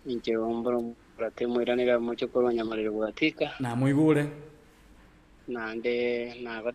inche omboro murate mwiranira mucho korwanyamarire gwatika na muigure nande nago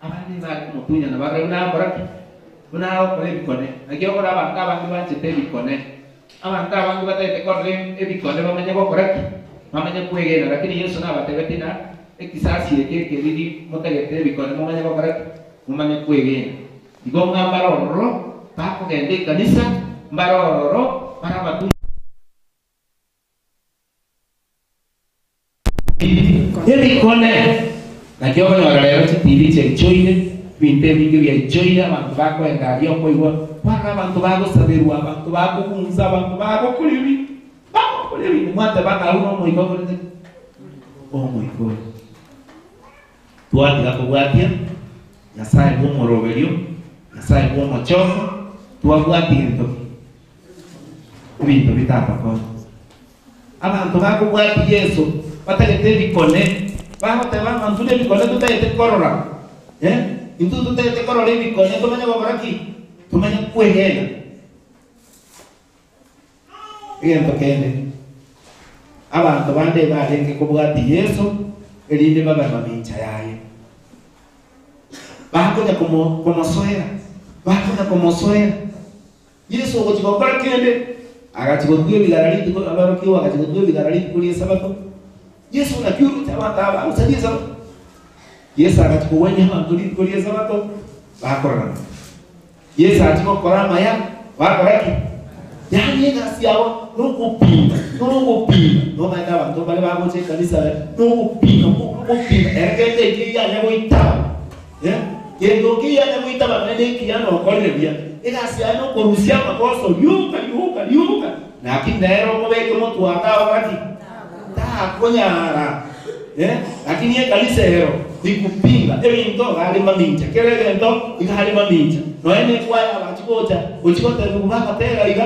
abandi bari mutunya na bagay na baraki una ko le bikone agyo ko ba ka bang ba chete bikone aman ka bang ba te ko le e bikone ba manya ko baraki mamanya kuege na lakini yesu na ba te betina e kisasi ke didi mota ke te bikone mamanya ko baraki mamanya kuege digo ngambaro ro pa ko gende kanisa mbaro ro para batu e bikone na kio ko nyora lero TV che choine pinte vingi vya choine abantu bako engario ko iwa para abantu bako saberu abantu bako kunza abantu bako kuliwi mwate baka uno mo iko ko oh my god tuati ga kubwatia nyasaye mo moroberio nyasaye mo mochoko tuabwati ento bintu bitapa ko abantu bako bwati yesu bategete bikone vamos te vamos, tú le bikone tú te corora, y tú te corora y bikone tú me llevas por aquí, tú me llevas cuejela, y entonces abantu bande bale que como gati eso, el inde va a ver mami chayay, vas a como suera, como suera, y eso o chico para que haga chico tú y gararito con hablar que haga chico tú y gararito con ese sabato. Yesu na kiuru tamataba usadia sabato Yesu akachukua mantuli kulia sabato bakora Yesu achukua korama ya bakoraki yani ngasiawo nukupinga no maana bantu bale bagoche kanisa nukupinga ergende kiya nyabo itaba yendo kiya nyabo itaba nende kiya no kolele bia ngasiano korusia makoso yuka na kindero mobeke mtu akao wakati konyara lakini ye kanisa hero ikupinga ndo gali maminja kelele ndo igali maminja no ene kwa ya bachikocha uchikote kubaka tera iga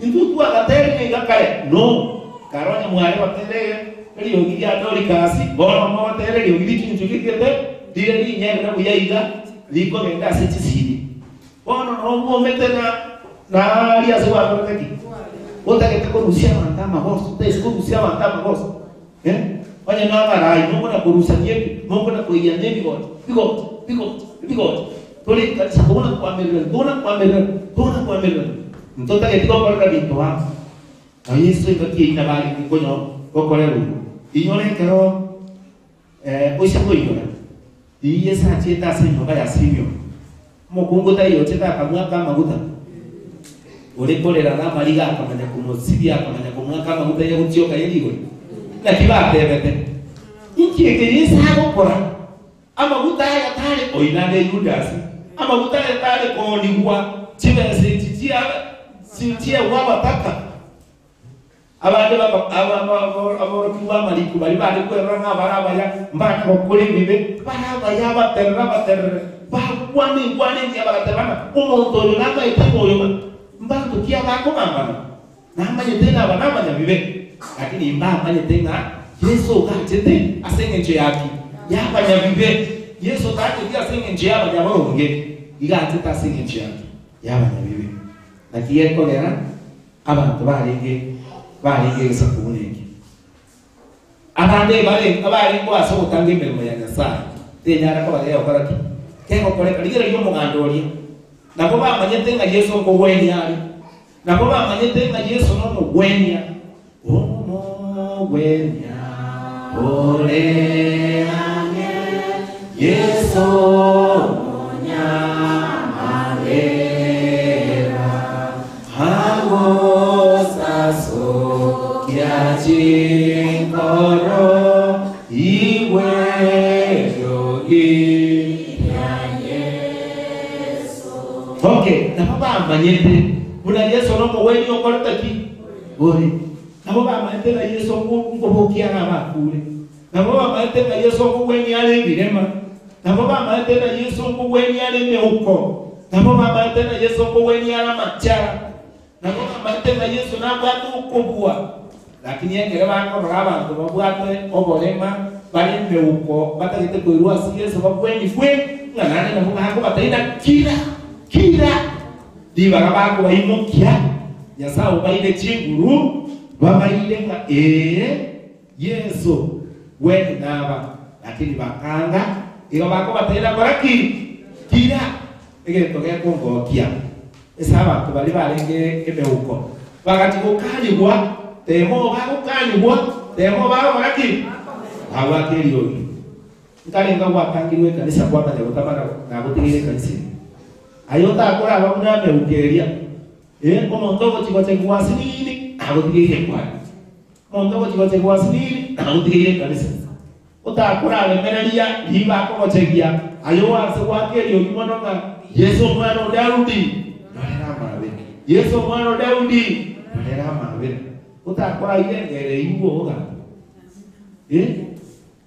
ndu tu akatera iga kale no karonya mwari watele eli ogiya doli kasi bono mo watele eli ogiti nchukikete dire ni nyera na buyiga liko genda sichisidi bono no mo metena na lia sewa proteki Ota que te conducía a mandar vos, te conducía a mandar vos. Oye, no amarai, no buena corusa nieve, no buena coilla nieve, bigot. Tole que se pone dona cuamelo. Entonces que digo por rabito, ahí estoy aquí en la valle, que coño, cocorero. Y yo le quiero, hoy se puede llorar. Y esa cheta se no vaya simio. Como con gota y ocheta, como cama gota. Ule kolera na mariga akamanya kumosibia akamanya kumwaka mamuta ya utioka yeligo na kibate bete inkiege yesa gukora amaguta ya tare oinane Judas amaguta ya tare ko ligwa chibese chitia waba taka abande abarokuba maliku bali bali ko ranga baraba ya mbaka kokole bibe baraba ya baterra kwani ya baterana umuntu nanga itimoyo mbantu kia bako mambana nama tena banama ya bibe lakini mbamba tena Yesu kachete asenge nje yake yaba ya bibe Yesu kachete asenge nje yaba ya bonge igate asenge nje yake yaba ya bibe na kieko lera abantu barenge sakuneke abande bale ko aso utange mbere ya Nyasaye tenyara ko bale okoraki kengo kore kaligera yo mugandori nabo bamanyete nga Yesu ngo wenya ali nabo bamanyete nga Yesu no wenya wenya ole anye Yesu munyamalera hagosaso kiachingoro iwe yogi ya Yesu. Okay, napa bamanyete muna Yesu no mweni okortaki ori napa bamanyete na Yesu ngobokia na bakure napa bamanyete na Yesu ngweni ale birema napa bamanyete na Yesu ngweni ale meuko napa bamanyete na Yesu ngweni ala machara napa bamanyete na Yesu na bwatu ukubwa lakini yengere bako abantu babwatwe obolema bali meuko batagite kwirwa Yesu babweni fwe nganane na mungu bataina kila diba kabako bayimukia yasao baile chinguru babaile nga Yesu weni naba lakini bakanga ilo bako batera baraki kila egetoke kongokia esaba tubali balenge emeuko bagati kukanibwa temo bako baraki abakeliyo nkalenga wakangirwe kanisa kwa bana yotamana na butigire kanisa ayota akora abamuna meukeria omonto chikoche kwasini abutigire kwa omonto chikoche kwasini abutigire kanisa utakora abemereria liba kochegia ayowa se wakeliyo kimononga Yesu mwana wa Daudi nalera mabe Yesu mwana wa Daudi nalera mabe utakora yengere yuoga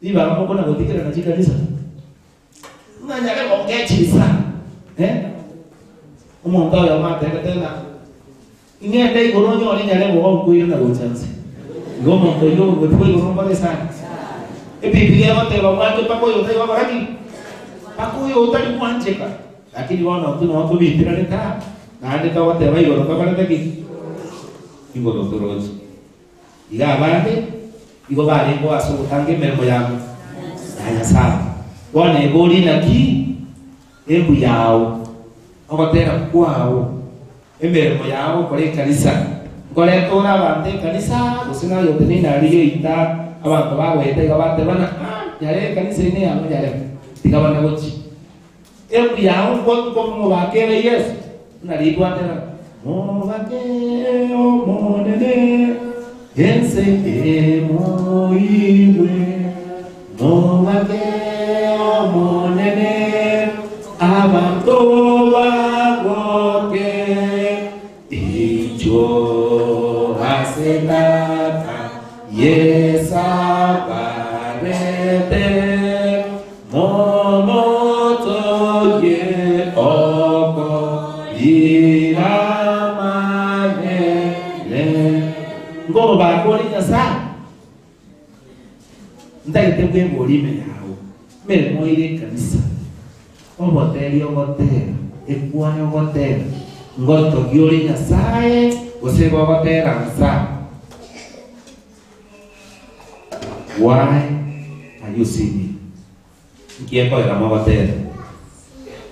liba hapo kuna kutikira na kanisa nganyale ongechisa umuntu oyo mateka tena ingende igoronyo oli nyale bo kuira na gochanse ngomo to yo gotwe igoromba de sana Biblia yote bamwanje pako yote babaraki pako yote ni mwanjeka lakini wana mtu na watu bitira leta na ande tawa te bai goromba baraki ingoro torozi iga bande igo bale ko aso tange mermo yangu ya sawa wana eboli na ki embu yao ogotera kwao emeremo yao kore kanisa kore tora bande kanisa usina yote ni nariyo ita abantu bawete gabate bana yare kanisa ni yao yare tigabana gochi embu yao ko mo bakere Yesu nari twatera mo bakere o monene yense mo iwe mo bakere o monene abantu bagoke ijo asenata yesabarete momoto ye oko iramanele ngoba bakori nyasa ndagite bwembolime yawo mere moire kanisa oboteri ogotera ekwayo ogotera ngoto giori nyasaye osego ogotera nsa why are you singing kieko era mogotera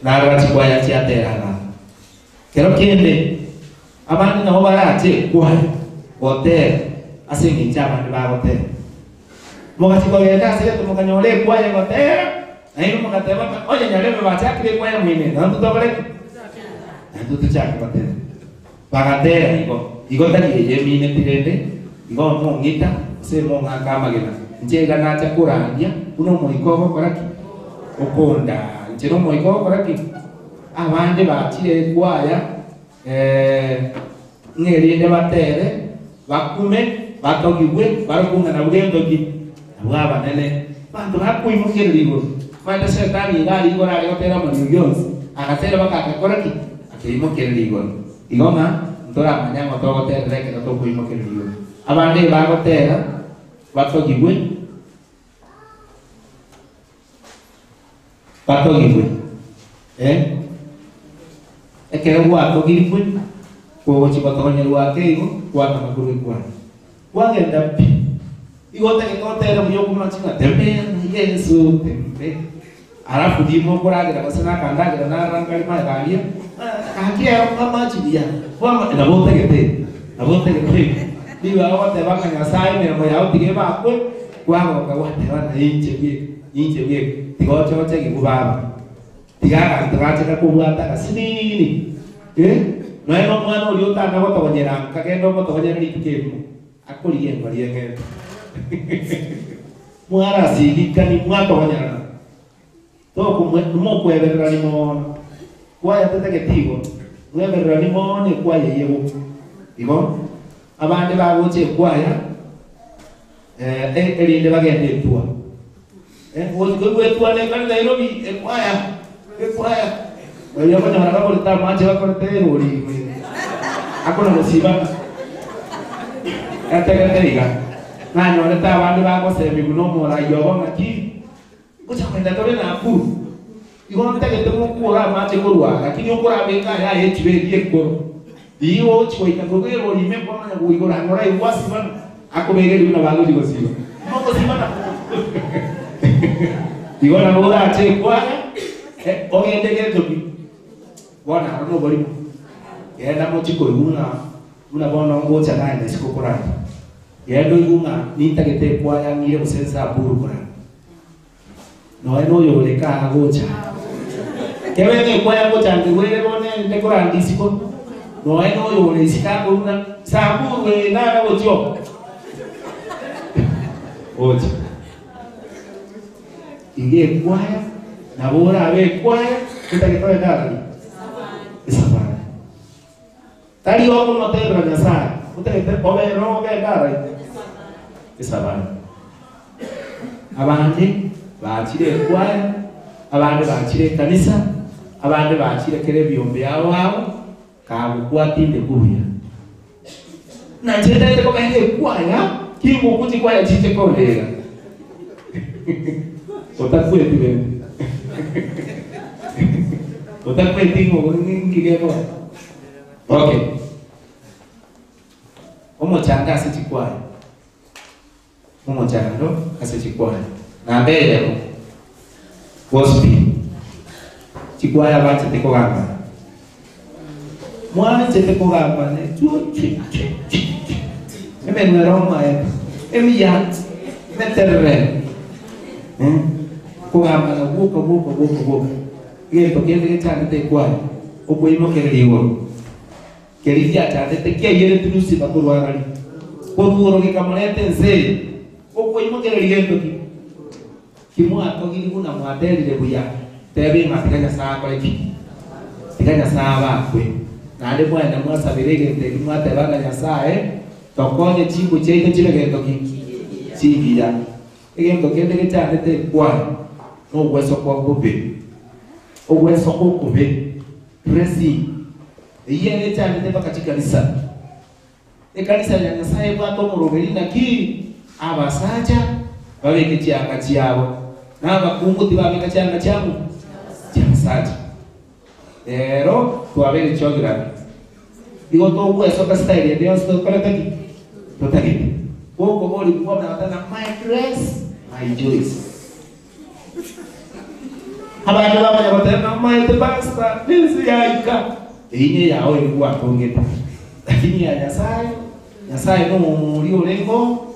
narati kwa ya tiatera na kero kende abandi nabo barate kwayo gotera asingi chama ni bagotera mogati kwa yenda sile tumukanyole kwayo gotera ayo mukatema oye nyaleme bachakire kwa mwine nandu tobale nandu tuchake batera bagatera igo tani yemine tirende igo mongita se monga kama gena njega na chakurandia uno moikogo koraki okonda njero moikogo koraki abande bachire kwaya ngerinde batere bakume batogibwe barukunga na bwendogi ababa nene bantu hakuimukira ligo manda shetani ngali igora yotera maniyons akatera bakakakora ki akimukira ligo igoma ndora manyango togotera reke to kuimukira ligo abande bagotera batogibwe ekero gwatogibwe kwogo chigotonya lwake igo kwata maguru kwa wagenda pi igote kotera muyo kumachina tembe Yesu tembe alafu dimo kuragira basana kandagira na rangari magalia akia mama chibia kwa na bote gete diwa wote bakanya sai ne mo yao tige bakwe kwa ngo ka wote wana inche bie tigochoche gikubaba tigaga tigache kubwata kasinini no eno mwana uri utana gotogonyera kagendo gotogonyera ikikemu akuriye ngoriye ngende mwara sigikani mwatogonyera to kumwe kweberera ni mono kwaya tetegetigo mweberera ni mono kwaya yebo ibo abandi bagoche kwaya erinde bagende tua wetu ane kan Nairobi kwaya wale wana wanabona tamu wako tero uri akona musiba kategoriga nani wale abandi bagose miguno mora yoba ngaki kucha kwenda tobe na apu igon tegete mukura mache kurwa lakini ukura beka ya yechiwe yekoro iyo chikoita kogero uri mekoma na kuigora ngora iwasi bana akobere luna bago digosiba moko sibana igona boda ache kwa ogende getoki bona no boli yenda mochiko una bona ngocha nane sikokora yendo igunga nitagete kwa yangire musensa buru kora no eno yoleka agocha kebene kwa yagocha ndiwele bone ndekora ndisiko no eno yole sikako una saburu we nara ojo ojo ingie kwaya na bora abe kwaya kitagetoe ndani isabana tari wako motero nyasara utete obe no be ndara isabana abandi bakire kwaya abandi bakire kanisa abandi bakire kere byombe yawo kabukwatinde kuya na chete ko benge kwaya kimu kuti kwaya chite kolera otakwete bene otakwete ngo ngigeno okay omochanga asichikwaya omochanga ndo asichikwaya na mbele gospel chikwaya bache tekogamba mwana chete kogamba ne tu emenwero mae emiyat meterre kugamba na buko yego kende cyane te kwani ubwo yimo kereriwo kerivya cyane te kiyere turusi bakurwari ko duro ke kamonete nze ubwo yimo kereriyo ndoki kimwa ko gili kuna mwadeli de buya tebe matikanya saa kwa iki tikanya saa bakwe na ale bwana mwasabirege te mwate bana saa tokonye chimbo cheite chile ndoki chigira egendo kende cyane te kwani ogweso kwa gobe ogweso kwa gobe presi yeye cyane te katika kanisa kanisa ya Nyasaye bwa to muroberi na ki abasacha babeke cyanga cyabo n'abakungu tibabeka cyanga cyabo cyasacha rero twabere chogira digo to ogweso ka style de osto kala taki to taki ko boli kwa na tana my dress my choice abantu bamanya batema my the basta nisi yaika inye yawe ilikuwa tongeta lakini ya Nyasaye no muri olengo